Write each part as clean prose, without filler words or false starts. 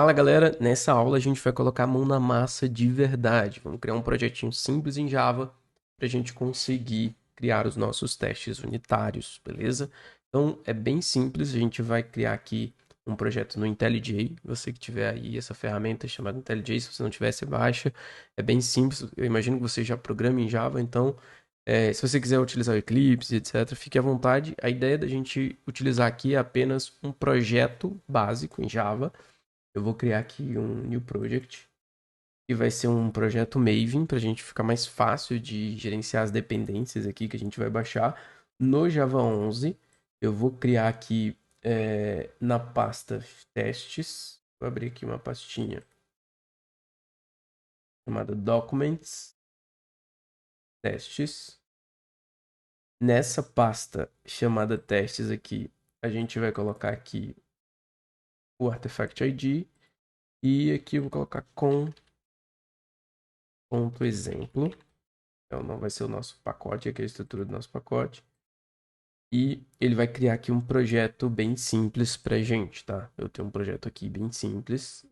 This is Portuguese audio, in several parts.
Fala galera, nessa aula a gente vai colocar a mão na massa de verdade. Vamos criar um projetinho simples em Java para a gente conseguir criar os nossos testes unitários, beleza? Então é bem simples, a gente vai criar aqui um projeto no IntelliJ. Você que tiver aí essa ferramenta chamada IntelliJ, se você não tiver, você baixa. É bem simples, eu imagino que você já programa em Java, então se você quiser utilizar o Eclipse, etc., fique à vontade. A ideia da gente utilizar aqui é apenas um projeto básico em Java. Eu vou criar aqui um new project, que vai ser um projeto Maven, para a gente ficar mais fácil de gerenciar as dependências aqui que a gente vai baixar. No Java 11, eu vou criar aqui na pasta testes, vou abrir aqui uma pastinha chamada Documents, testes. Nessa pasta chamada testes aqui, a gente vai colocar aqui o Artifact ID, e aqui eu vou colocar com ponto exemplo. Então, não vai ser o nosso pacote, aqui é a estrutura do nosso pacote. E ele vai criar aqui um projeto bem simples pra gente, tá? Eu tenho um projeto aqui bem simples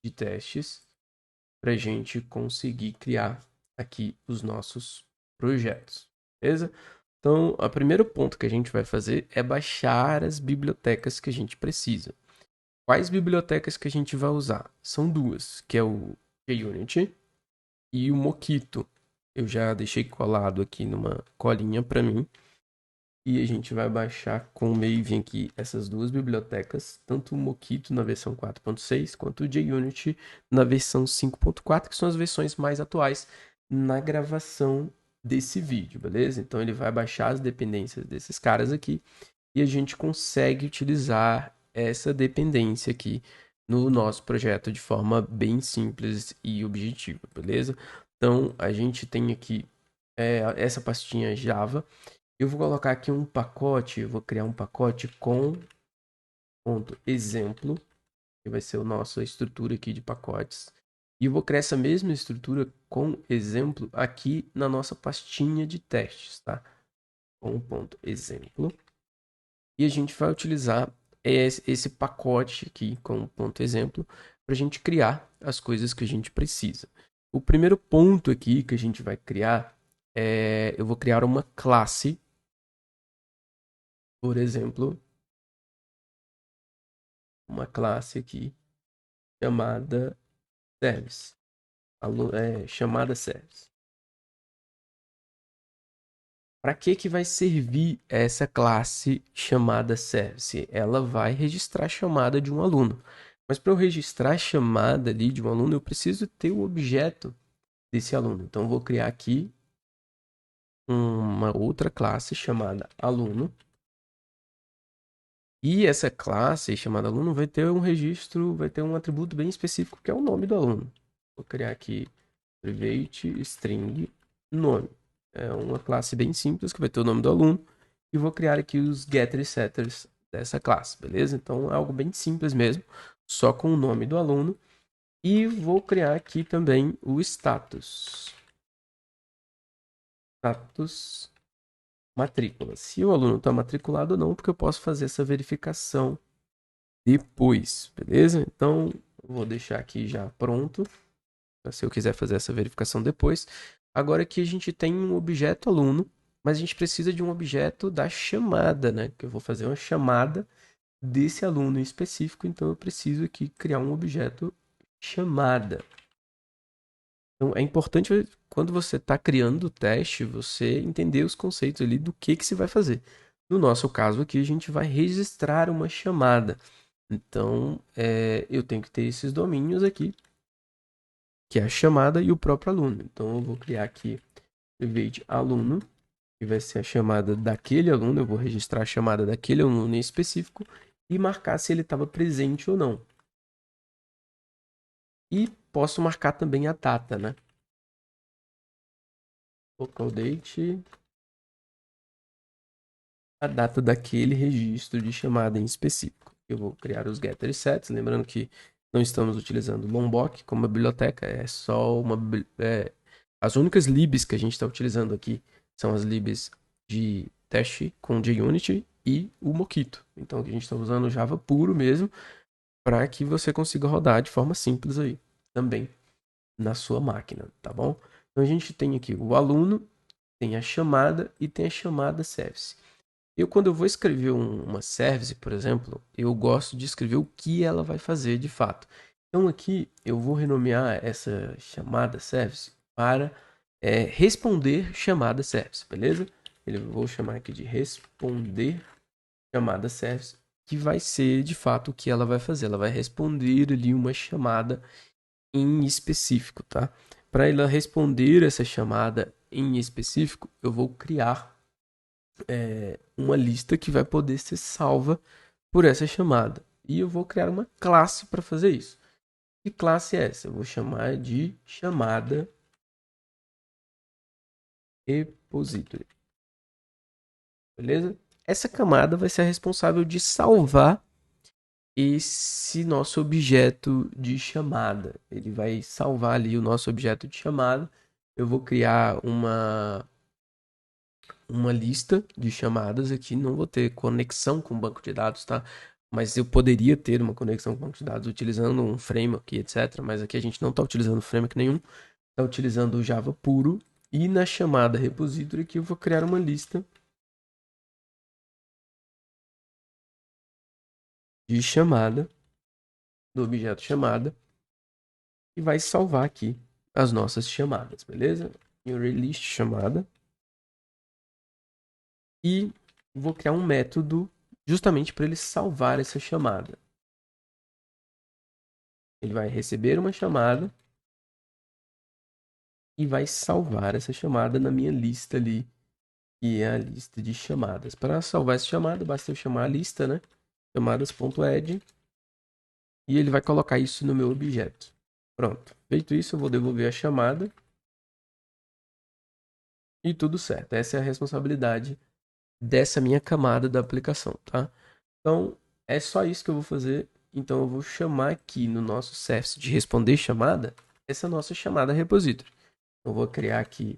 de testes pra gente conseguir criar aqui os nossos projetos, beleza? Então, o primeiro ponto que a gente vai fazer é baixar as bibliotecas que a gente precisa. Quais bibliotecas que a gente vai usar? São duas, que é o JUnity e o Mockito. Eu já deixei colado aqui numa colinha para mim. E a gente vai baixar com o Maven aqui essas duas bibliotecas, tanto o Mockito na versão 4.6 quanto o JUnity na versão 5.4, que são as versões mais atuais na gravação desse vídeo, beleza? Então ele vai baixar as dependências desses caras aqui e a gente consegue utilizar essa dependência aqui no nosso projeto de forma bem simples e objetiva, beleza? Então a gente tem aqui essa pastinha Java. Eu vou colocar aqui um pacote, eu vou criar um pacote com ponto exemplo, que vai ser a nossa estrutura aqui de pacotes. E eu vou criar essa mesma estrutura com exemplo aqui na nossa pastinha de testes, tá? Com ponto exemplo. E a gente vai utilizar esse pacote aqui com ponto exemplo para a gente criar as coisas que a gente precisa. O primeiro ponto aqui que a gente vai criar eu vou criar uma classe, por exemplo, uma classe aqui chamada service. Chamada service. Para que vai servir essa classe chamada service? Ela vai registrar a chamada de um aluno. Mas para eu registrar a chamada ali de um aluno, eu preciso ter o objeto desse aluno. Então eu vou criar aqui uma outra classe chamada aluno. E essa classe chamada aluno vai ter um registro, vai ter um atributo bem específico que é o nome do aluno. Vou criar aqui private string nome. É uma classe bem simples que vai ter o nome do aluno. E vou criar aqui os getters e setters dessa classe, beleza? Então é algo bem simples mesmo, só com o nome do aluno. E vou criar aqui também o status. Status matrícula. Se o aluno está matriculado ou não, porque eu posso fazer essa verificação depois, beleza? Então, vou deixar aqui já pronto, se eu quiser fazer essa verificação depois. Agora aqui a gente tem um objeto aluno, mas a gente precisa de um objeto da chamada, né? Que eu vou fazer uma chamada desse aluno em específico, então eu preciso aqui criar um objeto chamada. Então é importante quando você está criando o teste, você entender os conceitos ali do que se vai fazer. No nosso caso aqui, a gente vai registrar uma chamada. Então, eu tenho que ter esses domínios aqui, que é a chamada e o próprio aluno. Então, eu vou criar aqui private aluno, que vai ser a chamada daquele aluno. Eu vou registrar a chamada daquele aluno em específico e marcar se ele estava presente ou não. E posso marcar também a data, né? Local date, a data daquele registro de chamada em específico. Eu vou criar os getter e sets, lembrando que não estamos utilizando o Lombok como biblioteca, é só uma as únicas libs que a gente está utilizando aqui são as libs de teste com JUnity e o Mockito. Então aqui a gente está usando o Java puro mesmo. para que você consiga rodar de forma simples aí também na sua máquina, tá bom? Então a gente tem aqui o aluno, tem a chamada e tem a chamada service. Quando eu vou escrever uma service, por exemplo, eu gosto de escrever o que ela vai fazer de fato. Então aqui eu vou renomear essa chamada service para responder chamada service, beleza? Eu vou chamar aqui de responder chamada service, que vai ser de fato o que ela vai fazer. Ela vai responder ali uma chamada em específico, tá? Para ela responder essa chamada em específico, eu vou criar uma lista que vai poder ser salva por essa chamada. E eu vou criar uma classe para fazer isso. Que classe é essa? Eu vou chamar de chamada repository. Beleza? Essa camada vai ser a responsável de salvar esse nosso objeto de chamada. Ele vai salvar ali o nosso objeto de chamada. Eu vou criar uma lista de chamadas aqui. Não vou ter conexão com o banco de dados, tá? Mas eu poderia ter uma conexão com o banco de dados utilizando um framework, etc. Mas aqui a gente não está utilizando framework nenhum. Está utilizando o Java puro. E na chamada repository aqui eu vou criar uma lista de chamada, do objeto chamada, e vai salvar aqui as nossas chamadas, beleza? Em release chamada. E vou criar um método justamente para ele salvar essa chamada. Ele vai receber uma chamada e vai salvar essa chamada na minha lista ali, que é a lista de chamadas. Para salvar essa chamada, basta eu chamar a lista, né? Chamadas.add, e ele vai colocar isso no meu objeto. Pronto. Feito isso, eu vou devolver a chamada e tudo certo. Essa é a responsabilidade dessa minha camada da aplicação, tá? Então, é só isso que eu vou fazer. Então, eu vou chamar aqui no nosso service de responder chamada, essa nossa chamada repository. Eu vou criar aqui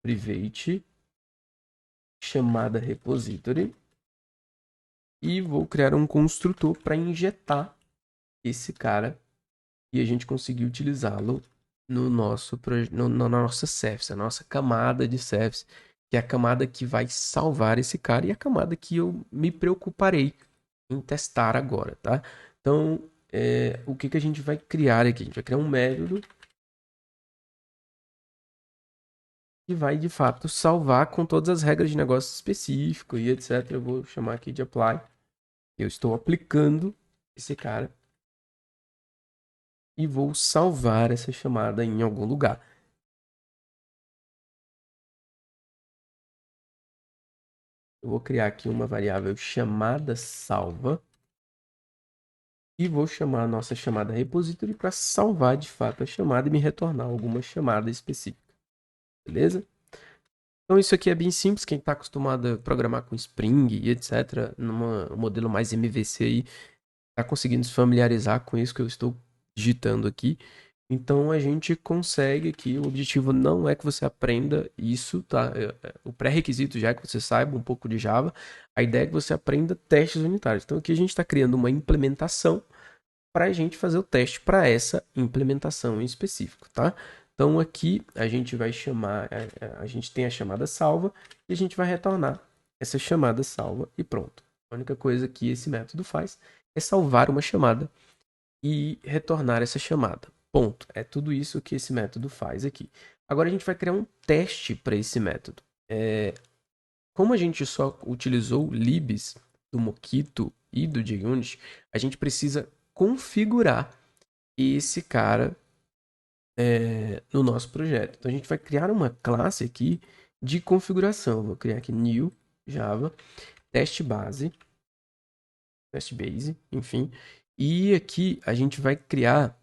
private chamada repository e vou criar um construtor para injetar esse cara e a gente conseguir utilizá-lo no nosso na nossa service, a nossa camada de service, que é a camada que vai salvar esse cara e a camada que eu me preocuparei em testar agora, tá? Então, o que a gente vai criar aqui? A gente vai criar um método que vai, de fato, salvar com todas as regras de negócio específico e etc. Eu vou chamar aqui de apply. Eu estou aplicando esse cara e vou salvar essa chamada em algum lugar. Eu vou criar aqui uma variável chamada salva e vou chamar a nossa chamada repository para salvar de fato a chamada e me retornar alguma chamada específica. Beleza? Então isso aqui é bem simples, quem está acostumado a programar com Spring e etc, num modelo mais MVC aí, está conseguindo se familiarizar com isso que eu estou digitando aqui. Então a gente consegue aqui, o objetivo não é que você aprenda isso, tá? O pré-requisito já é que você saiba um pouco de Java, a ideia é que você aprenda testes unitários. Então aqui a gente está criando uma implementação para a gente fazer o teste para essa implementação em específico, tá? Então aqui a gente vai chamar, a gente tem a chamada salva e a gente vai retornar essa chamada salva e pronto. A única coisa que esse método faz é salvar uma chamada e retornar essa chamada. Ponto. É tudo isso que esse método faz aqui. Agora a gente vai criar um teste para esse método. Como a gente só utilizou libs do Mockito e do JUnit, a gente precisa configurar esse cara no nosso projeto. Então a gente vai criar uma classe aqui de configuração. Vou criar aqui new Java teste base, enfim. E aqui a gente vai criar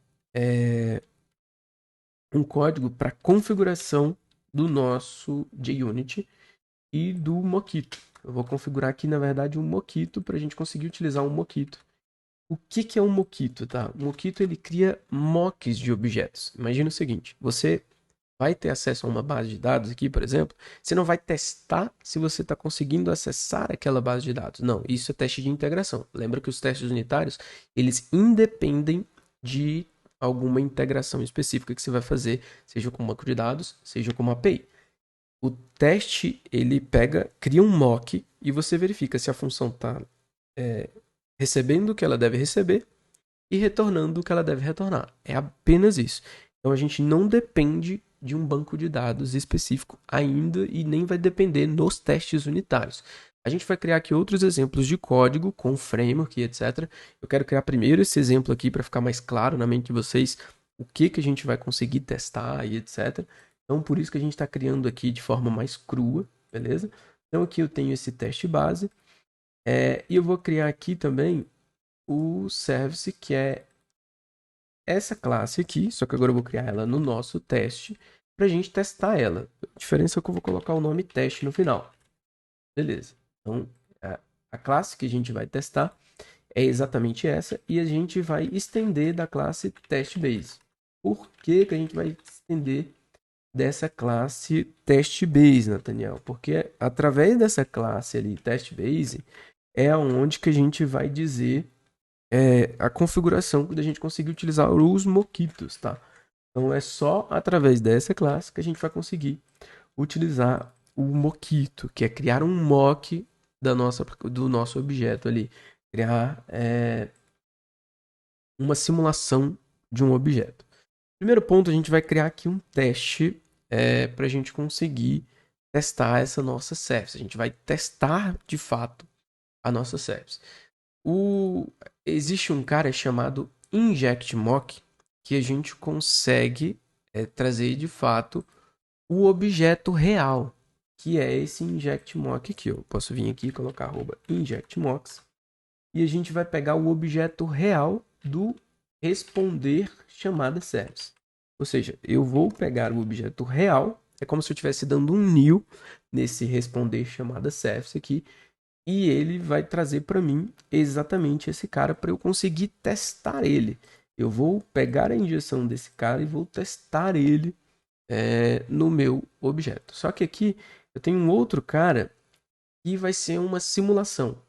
um código para configuração do nosso JUnit e do Mockito. Eu vou configurar aqui, na verdade, um Mockito para a gente conseguir utilizar um Mockito. O que é um Mockito, tá? O Mockito ele cria mocks de objetos. Imagina o seguinte: você vai ter acesso a uma base de dados aqui, por exemplo, você não vai testar se você está conseguindo acessar aquela base de dados. Não, isso é teste de integração. Lembra que os testes unitários, eles independem de alguma integração específica que você vai fazer, seja com banco de dados, seja com uma API. O teste, ele pega, cria um mock e você verifica se a função está recebendo o que ela deve receber e retornando o que ela deve retornar. É apenas isso. Então a gente não depende de um banco de dados específico ainda e nem vai depender nos testes unitários. A gente vai criar aqui outros exemplos de código com framework e etc. Eu quero criar primeiro esse exemplo aqui para ficar mais claro na mente de vocês o que a gente vai conseguir testar e etc. Então por isso que a gente está criando aqui de forma mais crua, beleza? Então aqui eu tenho esse teste base e eu vou criar aqui também o service, que é essa classe aqui, só que agora eu vou criar ela no nosso teste para a gente testar ela. A diferença é que eu vou colocar o nome teste no final. Beleza. Então, a classe que a gente vai testar é exatamente essa e a gente vai estender da classe testBase. Por que que a gente vai estender dessa classe testBase, Nathaniel? Porque através dessa classe ali, testBase, é onde que a gente vai dizer a configuração da gente conseguir utilizar os moquitos, tá? Então é só através dessa classe que a gente vai conseguir utilizar o moquito, que é criar um mock do nosso objeto ali, criar uma simulação de um objeto. Primeiro ponto, a gente vai criar aqui um teste para a gente conseguir testar essa nossa service. A gente vai testar de fato a nossa service. Existe um cara chamado Inject Mock que a gente consegue trazer de fato o objeto real, que é esse Inject Mock aqui. Eu posso vir aqui e colocar @injectmocks e a gente vai pegar o objeto real do responder chamada service. Ou seja, eu vou pegar o objeto real, é como se eu estivesse dando um new nesse responder chamada service aqui, e ele vai trazer para mim exatamente esse cara para eu conseguir testar ele. Eu vou pegar a injeção desse cara e vou testar ele no meu objeto. Só que aqui eu tenho um outro cara que vai ser uma simulação,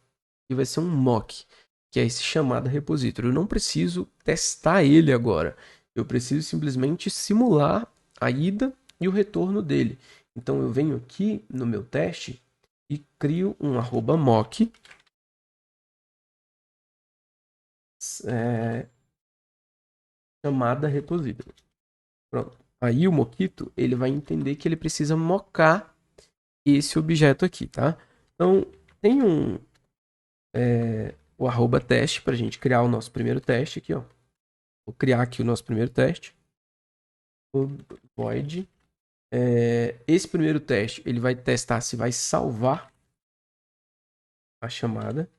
que vai ser um mock, que é esse chamado repository. Eu não preciso testar ele agora. Eu preciso simplesmente simular a ida e o retorno dele. Então eu venho aqui no meu teste e crio um @mock chamada repository. Pronto. Aí o Mockito, ele vai entender que ele precisa mocar esse objeto aqui, tá? Então, tem o @teste para a gente criar o nosso primeiro teste aqui, ó. Vou criar aqui o nosso primeiro teste. O void. Esse primeiro teste, ele vai testar se vai salvar a chamada.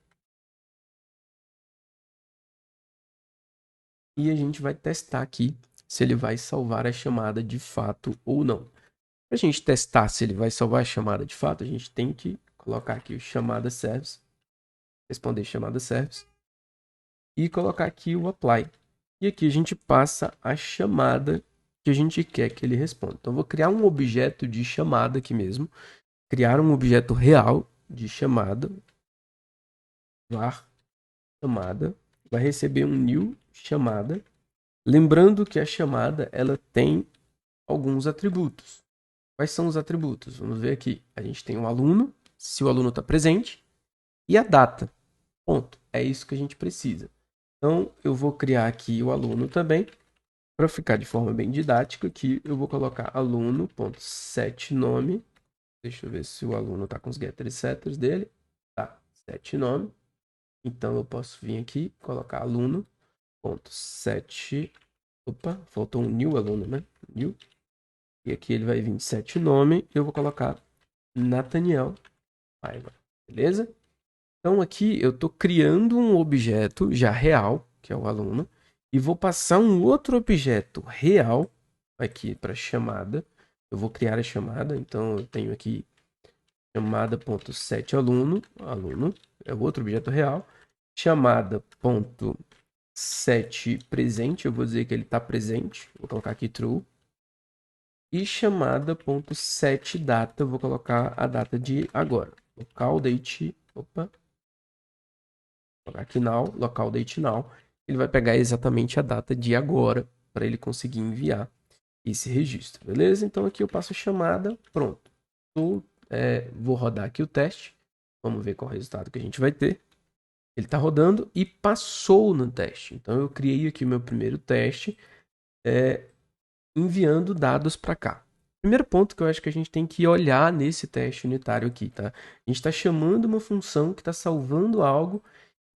E a gente vai testar aqui se ele vai salvar a chamada de fato ou não. Para a gente testar se ele vai salvar a chamada de fato, a gente tem que colocar aqui o chamada service, responder chamada service, e colocar aqui o apply. E aqui a gente passa a chamada que a gente quer que ele responda. Então, eu vou criar um objeto de chamada aqui mesmo, criar um objeto real de chamada, var chamada, vai receber um new chamada. Lembrando que a chamada ela tem alguns atributos. Quais são os atributos? Vamos ver aqui. A gente tem o aluno, se o aluno está presente, e a data. Ponto. É isso que a gente precisa. Então, eu vou criar aqui o aluno também. Para ficar de forma bem didática, aqui eu vou colocar aluno.setNome. Deixa eu ver se o aluno está com os getters e setters dele. Tá, setNome. Então, eu posso vir aqui e colocar aluno.set. Opa, faltou um new aluno, né? New. E aqui ele vai vir de setNome. Eu vou colocar Nathaniel Paiva. Beleza? Então aqui eu estou criando um objeto já real, que é o aluno, e vou passar um outro objeto real aqui para chamada. Eu vou criar a chamada, então eu tenho aqui chamada.setAluno, aluno, é o outro objeto real. Chamada.setPresente, eu vou dizer que ele está presente, vou colocar aqui true. e chamada.setData, eu vou colocar a data de agora. Local date, opa, vou colocar aqui now, local date now. Ele vai pegar exatamente a data de agora para ele conseguir enviar esse registro, beleza? Então aqui eu passo a chamada, pronto. Vou rodar aqui o teste, vamos ver qual o resultado que a gente vai ter. Ele está rodando e passou no teste. Então eu criei aqui o meu primeiro teste, enviando dados para cá. Primeiro ponto que eu acho que a gente tem que olhar nesse teste unitário aqui, tá? A gente está chamando uma função que está salvando algo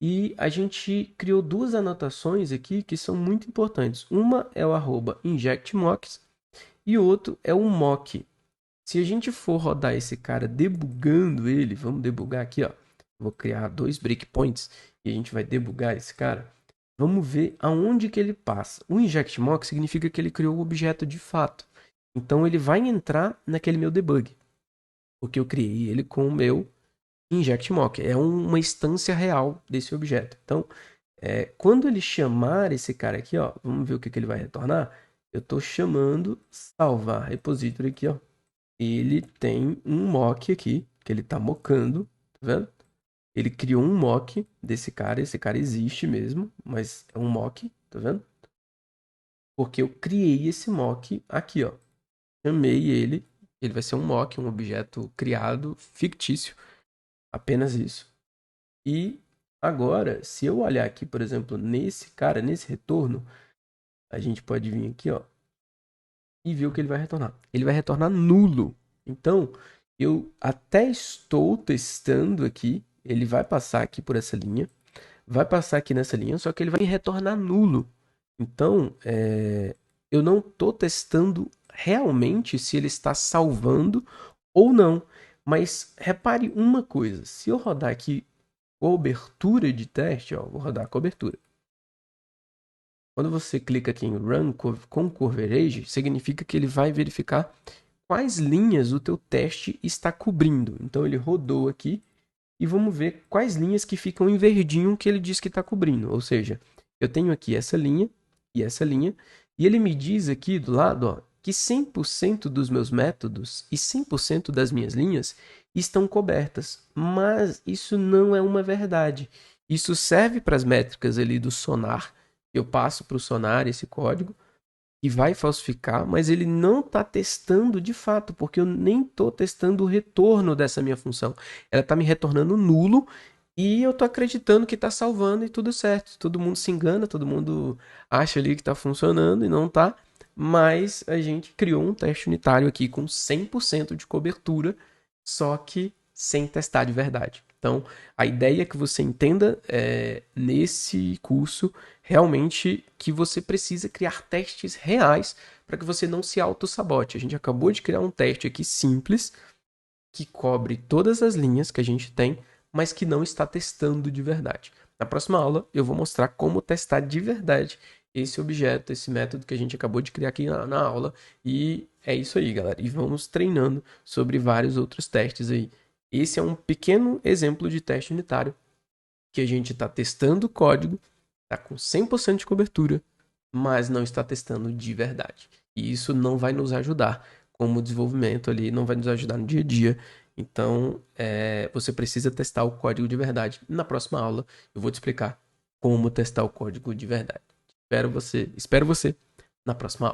e a gente criou duas anotações aqui que são muito importantes. Uma é o @injectMocks e o outro é o mock. Se a gente for rodar esse cara debugando ele, vamos debugar aqui, ó. Vou criar 2 breakpoints e a gente vai debugar esse cara. Vamos ver aonde que ele passa. O inject mock significa que ele criou o objeto de fato. Então ele vai entrar naquele meu debug, porque eu criei ele com o meu inject mock. É uma instância real desse objeto. Então, quando ele chamar esse cara aqui, ó, vamos ver o que ele vai retornar. Eu estou chamando salvar repository aqui, ó. Ele tem um mock aqui, que ele está mockando, tá vendo? Ele criou um mock desse cara, esse cara existe mesmo, mas é um mock, tá vendo? Porque eu criei esse mock aqui, ó. Chamei ele vai ser um mock, um objeto criado, fictício, apenas isso. E agora, se eu olhar aqui, por exemplo, nesse cara, nesse retorno, a gente pode vir aqui, ó, e ver o que ele vai retornar. Ele vai retornar nulo. Então, eu até estou testando aqui, ele vai passar aqui por essa linha, vai passar aqui nessa linha, só que ele vai retornar nulo. Então, eu não estou testando realmente se ele está salvando ou não. Mas repare uma coisa, se eu rodar aqui cobertura de teste, ó, vou rodar a cobertura. Quando você clica aqui em Run com Coverage, significa que ele vai verificar quais linhas o teu teste está cobrindo. Então ele rodou aqui e vamos ver quais linhas que ficam em verdinho que ele diz que está cobrindo. Ou seja, eu tenho aqui essa linha e ele me diz aqui do lado, ó, que 100% dos meus métodos e 100% das minhas linhas estão cobertas. Mas isso não é uma verdade. Isso serve para as métricas ali do Sonar. Eu passo para o Sonar esse código e vai falsificar, mas ele não está testando de fato, porque eu nem estou testando o retorno dessa minha função. Ela está me retornando nulo e eu estou acreditando que está salvando e tudo certo. Todo mundo se engana, todo mundo acha ali que está funcionando e não está. Mas a gente criou um teste unitário aqui com 100% de cobertura, só que sem testar de verdade. Então, a ideia é que você entenda nesse curso realmente que você precisa criar testes reais para que você não se auto-sabote. A gente acabou de criar um teste aqui simples que cobre todas as linhas que a gente tem, mas que não está testando de verdade. Na próxima aula, eu vou mostrar como testar de verdade esse objeto, esse método que a gente acabou de criar aqui na aula. E é isso aí, galera. E vamos treinando sobre vários outros testes aí. Esse é um pequeno exemplo de teste unitário que a gente está testando o código, está com 100% de cobertura, mas não está testando de verdade. E isso não vai nos ajudar como desenvolvimento ali, não vai nos ajudar no dia a dia. Então, você precisa testar o código de verdade. Na próxima aula, eu vou te explicar como testar o código de verdade. Espero você na próxima aula.